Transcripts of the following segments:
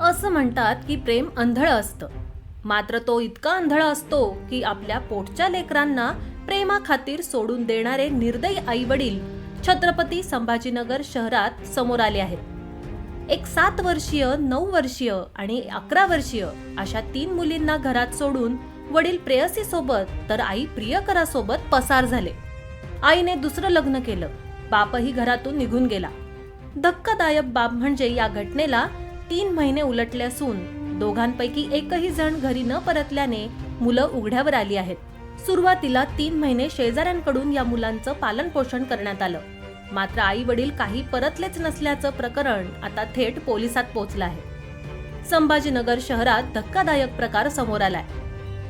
असं म्हणतात की प्रेम अंधळ असतं, मात्र तो इतका अंधळ असतो की आपल्या पोटच्या लेकरांना प्रेमाखातीर सोडून देणारे निर्दयी आई वडील छत्रपती संभाजीनगर शहरात समोर आले आहेत। एक 7 वर्षीय, 9 वर्षीय आणि 11 वर्षीय अशा 3 मुलींना घरात सोडून वडील प्रेयसी सोबत तर आई प्रियकरासोबत पसार झाले। आईने दुसरं लग्न केलं, बापही घरातून निघून गेला। धक्कादायक बाब म्हणजे या घटनेला 3 महिने उलटले असून दोघांपैकी एकही जण घरी न परतल्याने मुलं उघड्यावर आली आहेत। सुरुवातीला 3 महिने शेजाऱ्यांकडून या मुलांचं पालन पोषण करण्यात आलं, मात्र आई वडील काही परतलेच नसल्याचं प्रकरण आता थेट पोलिसात पोहोचलं आहे। संभाजीनगर शहरात धक्कादायक प्रकार समोर आलाय।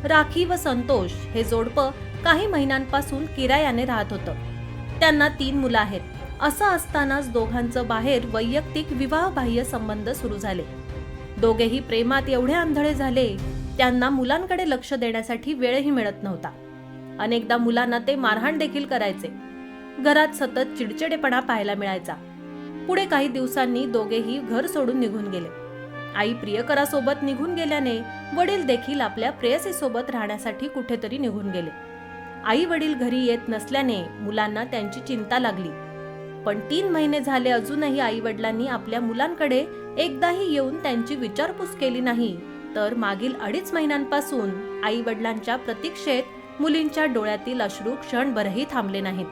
राखी व संतोष हे जोडपं काही महिन्यांपासून किरायाने राहत होतं। त्यांना 3 मुलं आहेत। असं असतानाच दोघांचं बाहेर वैयक्तिक विवाहबाह्य संबंध सुरू झाले। दोघेही प्रेमात एवढे आंधळे झाले, त्यांना मुलांकडे लक्ष देण्यासाठी वेळही मिळत नव्हता। अनेकदा मुलांना ते मारहाण देखील करायचे। घरात सतत चिडचिडेपणा पाहायला मिळायचा। पुढे काही दिवसांनी दोघेही घर सोडून निघून गेले। आई प्रियकरासोबत निघून गेल्याने वडील देखील आपल्या प्रेयसीसोबत राहण्यासाठी कुठेतरी निघून गेले। आई वडील घरी येत नसल्याने मुलांना त्यांची चिंता लागली, पण 3 महिने झाले अजूनही आई वडिलांनी आपल्या मुलांकडे एकदाही येऊन त्यांची विचारपूस केली नाही। तर मागील 2.5 महिन्यांपासून आई वडिलांच्या प्रतीक्षेत मुलींच्या डोळ्यातील अश्रू क्षणभरही थांबले नाहीत।